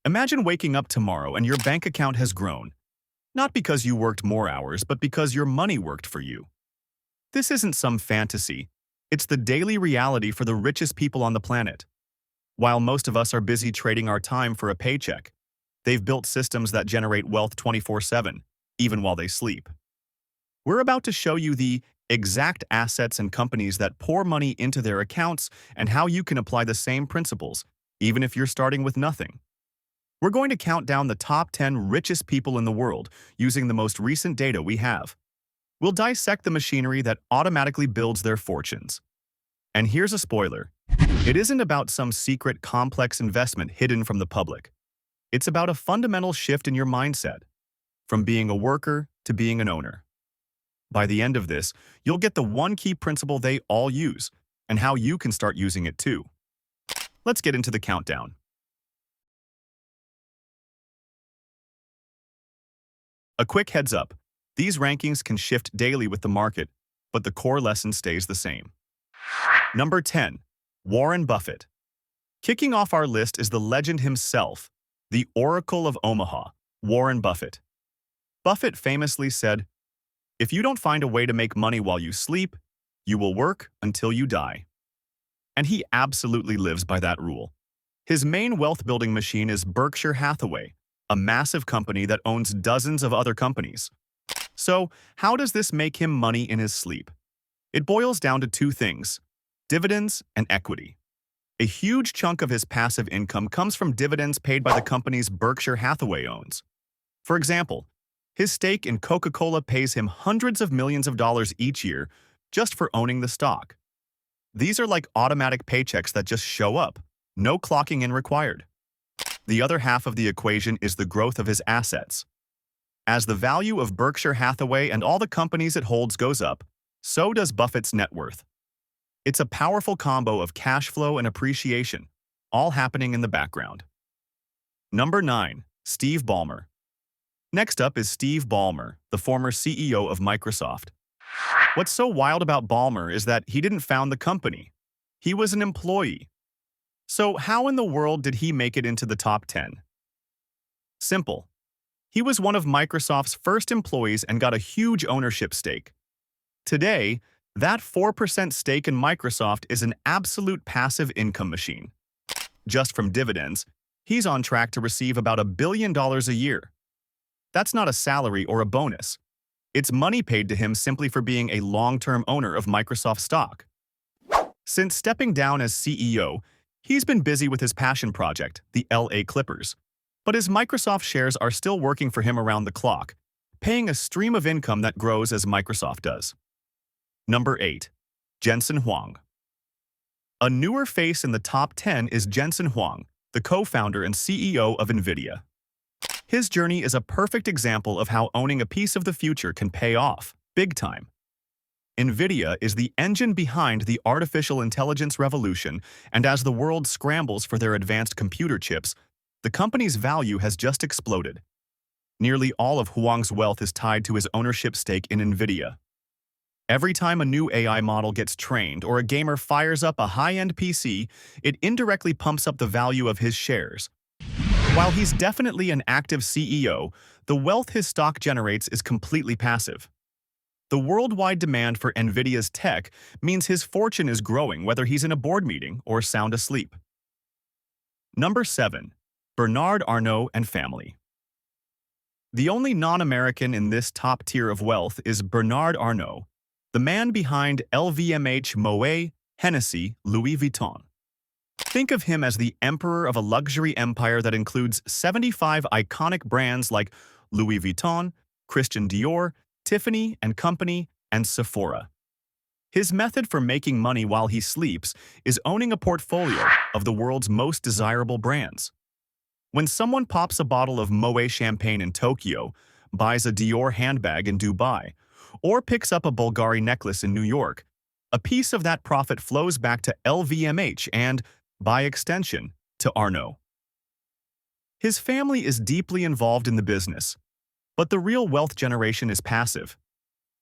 Imagine waking up tomorrow and your bank account has grown, not because you worked more hours, but because your money worked for you. This isn't some fantasy. It's the daily reality for the richest people on the planet. While most of us are busy trading our time for a paycheck, they've built systems that generate wealth 24/7, even while they sleep. We're about to show you the exact assets and companies that pour money into their accounts and how you can apply the same principles, even if you're starting with nothing. We're going to count down the top 10 richest people in the world using the most recent data we have. We'll dissect the machinery that automatically builds their fortunes. And here's a spoiler. It isn't about some secret, complex investment hidden from the public. It's about a fundamental shift in your mindset, from being a worker to being an owner. By the end of this, you'll get the one key principle they all use and how you can start using it too. Let's get into the countdown. A quick heads up, these rankings can shift daily with the market, but the core lesson stays the same. Number 10. Warren Buffett. Kicking off our list is the legend himself, the Oracle of Omaha, Warren Buffett. Buffett famously said, "If you don't find a way to make money while you sleep, you will work until you die." And he absolutely lives by that rule. His main wealth-building machine is Berkshire Hathaway, a massive company that owns dozens of other companies. So, how does this make him money in his sleep? It boils down to two things: dividends and equity. A huge chunk of his passive income comes from dividends paid by the companies Berkshire Hathaway owns. For example, his stake in Coca-Cola pays him hundreds of millions of dollars each year just for owning the stock. These are like automatic paychecks that just show up, no clocking in required. The other half of the equation is the growth of his assets. As the value of Berkshire Hathaway and all the companies it holds goes up, so does Buffett's net worth. It's a powerful combo of cash flow and appreciation, all happening in the background. Number 9. Steve Ballmer. Next up is Steve Ballmer, the former CEO of Microsoft. What's so wild about Ballmer is that he didn't found the company. He was an employee. So how in the world did he make it into the top 10? Simple. He was one of Microsoft's first employees and got a huge ownership stake. Today, that 4% stake in Microsoft is an absolute passive income machine. Just from dividends, he's on track to receive about $1 billion a year. That's not a salary or a bonus. It's money paid to him simply for being a long-term owner of Microsoft stock. Since stepping down as CEO, he's been busy with his passion project, the LA Clippers. But his Microsoft shares are still working for him around the clock, paying a stream of income that grows as Microsoft does. Number 8. Jensen Huang. A newer face in the top 10 is Jensen Huang, the co-founder and CEO of NVIDIA. His journey is a perfect example of how owning a piece of the future can pay off, big time. NVIDIA is the engine behind the artificial intelligence revolution, and as the world scrambles for their advanced computer chips, the company's value has just exploded. Nearly all of Huang's wealth is tied to his ownership stake in NVIDIA. Every time a new AI model gets trained or a gamer fires up a high-end PC, it indirectly pumps up the value of his shares. While he's definitely an active CEO, the wealth his stock generates is completely passive. The worldwide demand for NVIDIA's tech means his fortune is growing whether he's in a board meeting or sound asleep. Number 7. Bernard Arnault and family. The only non-American in this top tier of wealth is Bernard Arnault, the man behind LVMH, Moet, Hennessy, Louis Vuitton. Think of him as the emperor of a luxury empire that includes 75 iconic brands like Louis Vuitton, Christian Dior, Tiffany & Company, and Sephora. His method for making money while he sleeps is owning a portfolio of the world's most desirable brands. When someone pops a bottle of Moet champagne in Tokyo, buys a Dior handbag in Dubai, or picks up a Bulgari necklace in New York, a piece of that profit flows back to LVMH and, by extension, to Arnault. His family is deeply involved in the business, but the real wealth generation is passive.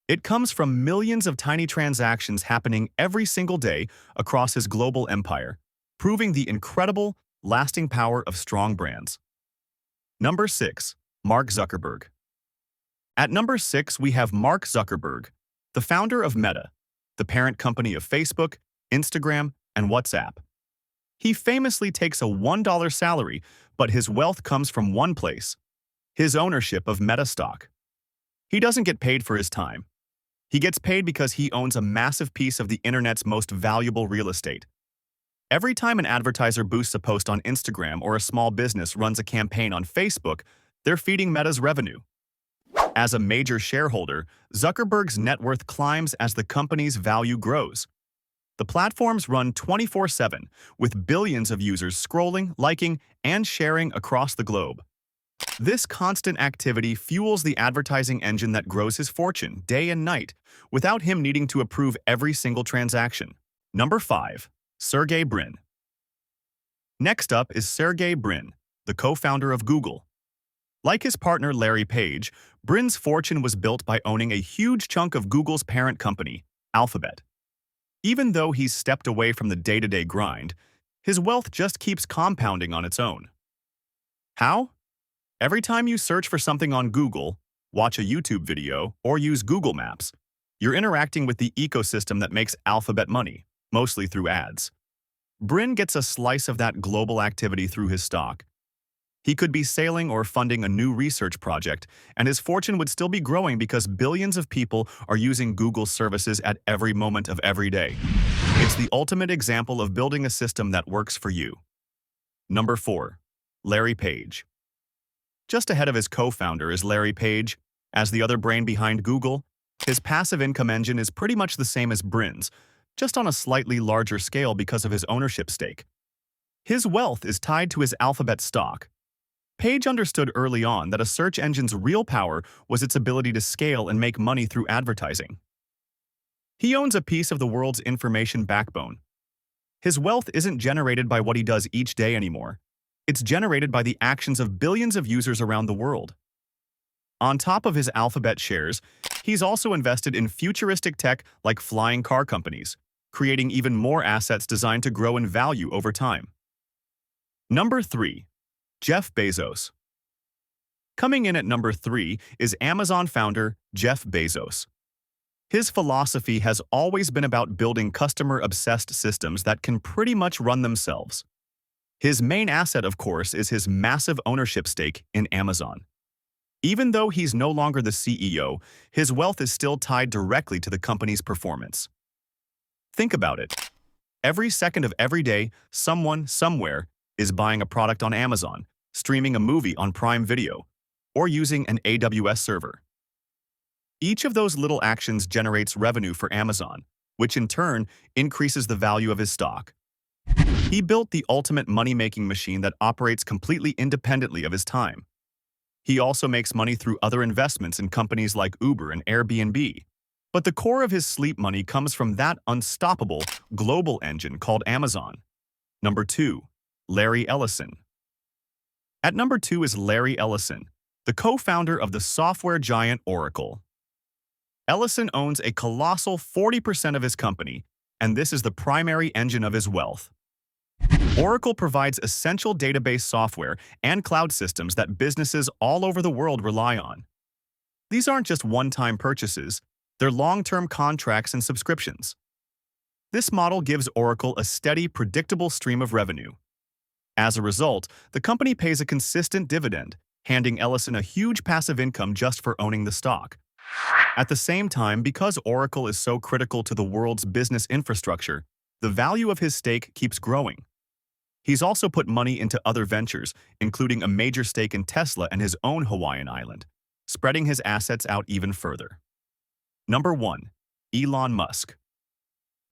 It comes from millions of tiny transactions happening every single day across his global empire, proving the incredible, lasting power of strong brands. Number 6. Mark Zuckerberg. At number 6, we have Mark Zuckerberg, the founder of Meta, the parent company of Facebook, Instagram, and WhatsApp. He famously takes a $1 salary, but his wealth comes from one place: his ownership of Meta stock. He doesn't get paid for his time. He gets paid because he owns a massive piece of the internet's most valuable real estate. Every time an advertiser boosts a post on Instagram or a small business runs a campaign on Facebook, they're feeding Meta's revenue. As a major shareholder, Zuckerberg's net worth climbs as the company's value grows. The platforms run 24/7, with billions of users scrolling, liking, and sharing across the globe. This constant activity fuels the advertising engine that grows his fortune day and night, without him needing to approve every single transaction. Number 5. Sergey Brin. Next up is Sergey Brin, the co-founder of Google. Like his partner Larry Page, Brin's fortune was built by owning a huge chunk of Google's parent company, Alphabet. Even though he's stepped away from the day-to-day grind, his wealth just keeps compounding on its own. How? Every time you search for something on Google, watch a YouTube video, or use Google Maps, you're interacting with the ecosystem that makes Alphabet money, mostly through ads. Brin gets a slice of that global activity through his stock. He could be sailing or funding a new research project, and his fortune would still be growing because billions of people are using Google's services at every moment of every day. It's the ultimate example of building a system that works for you. Number 4. Larry Page. Just ahead of his co-founder is Larry Page. As the other brain behind Google, his passive income engine is pretty much the same as Brin's, just on a slightly larger scale because of his ownership stake. His wealth is tied to his Alphabet stock. Page understood early on that a search engine's real power was its ability to scale and make money through advertising. He owns a piece of the world's information backbone. His wealth isn't generated by what he does each day anymore. It's generated by the actions of billions of users around the world. On top of his Alphabet shares, he's also invested in futuristic tech like flying car companies, creating even more assets designed to grow in value over time. Number 3. Jeff Bezos. Coming in at number 3 is Amazon founder Jeff Bezos. His philosophy has always been about building customer-obsessed systems that can pretty much run themselves. His main asset, of course, is his massive ownership stake in Amazon. Even though he's no longer the CEO, his wealth is still tied directly to the company's performance. Think about it. Every second of every day, someone, somewhere, is buying a product on Amazon, streaming a movie on Prime Video, or using an AWS server. Each of those little actions generates revenue for Amazon, which in turn increases the value of his stock. He built the ultimate money-making machine that operates completely independently of his time. He also makes money through other investments in companies like Uber and Airbnb. But the core of his sleep money comes from that unstoppable global engine called Amazon. Number 2. Larry Ellison. At number 2 is Larry Ellison, the co-founder of the software giant Oracle. Ellison owns a colossal 40% of his company, and this is the primary engine of his wealth. Oracle provides essential database software and cloud systems that businesses all over the world rely on. These aren't just one-time purchases, they're long-term contracts and subscriptions. This model gives Oracle a steady, predictable stream of revenue. As a result, the company pays a consistent dividend, handing Ellison a huge passive income just for owning the stock. At the same time, because Oracle is so critical to the world's business infrastructure, the value of his stake keeps growing. He's also put money into other ventures, including a major stake in Tesla and his own Hawaiian island, spreading his assets out even further. Number 1. Elon Musk.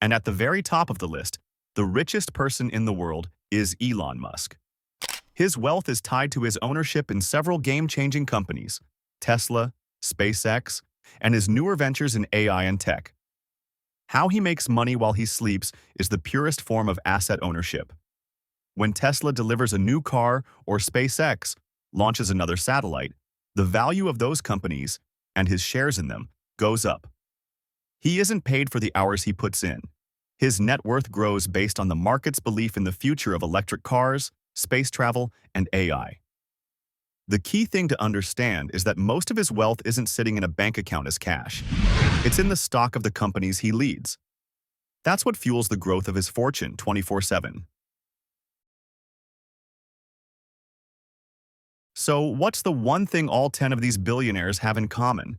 And at the very top of the list, the richest person in the world is Elon Musk. His wealth is tied to his ownership in several game-changing companies, Tesla, SpaceX, and his newer ventures in AI and tech. How he makes money while he sleeps is the purest form of asset ownership. When Tesla delivers a new car or SpaceX launches another satellite, the value of those companies and his shares in them goes up. He isn't paid for the hours he puts in. His net worth grows based on the market's belief in the future of electric cars, space travel, and AI. The key thing to understand is that most of his wealth isn't sitting in a bank account as cash. It's in the stock of the companies he leads. That's what fuels the growth of his fortune 24/7. So, what's the one thing all 10 of these billionaires have in common?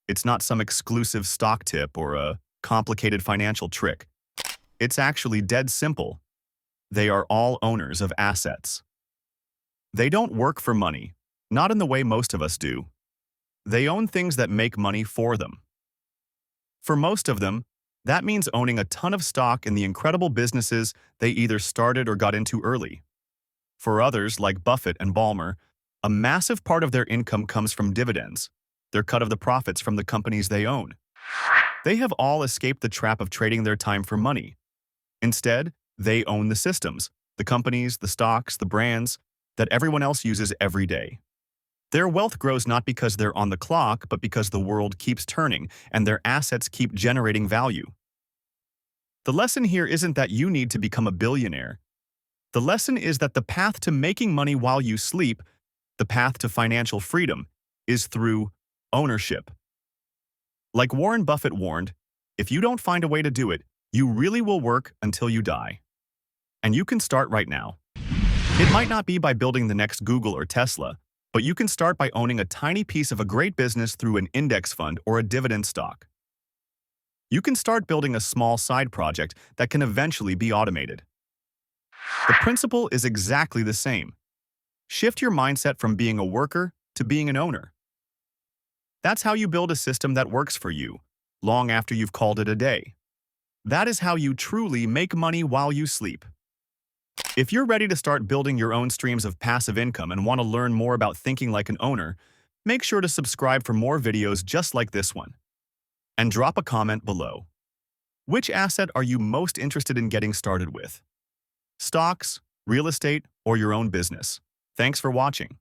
It's not some exclusive stock tip or a complicated financial trick. It's actually dead simple. They are all owners of assets. They don't work for money, not in the way most of us do. They own things that make money for them. For most of them, that means owning a ton of stock in the incredible businesses they either started or got into early. For others, like Buffett and Ballmer, a massive part of their income comes from dividends, their cut of the profits from the companies they own. They have all escaped the trap of trading their time for money. Instead, they own the systems, the companies, the stocks, the brands that everyone else uses every day. Their wealth grows not because they're on the clock, but because the world keeps turning and their assets keep generating value. The lesson here isn't that you need to become a billionaire. The lesson is that the path to making money while you sleep, the path to financial freedom, is through ownership. Like Warren Buffett warned, if you don't find a way to do it, you really will work until you die. And you can start right now. It might not be by building the next Google or Tesla, but you can start by owning a tiny piece of a great business through an index fund or a dividend stock. You can start building a small side project that can eventually be automated. The principle is exactly the same. Shift your mindset from being a worker to being an owner. That's how you build a system that works for you, long after you've called it a day. That is how you truly make money while you sleep. If you're ready to start building your own streams of passive income and want to learn more about thinking like an owner, make sure to subscribe for more videos just like this one. And drop a comment below. Which asset are you most interested in getting started with? Stocks, real estate, or your own business? Thanks for watching.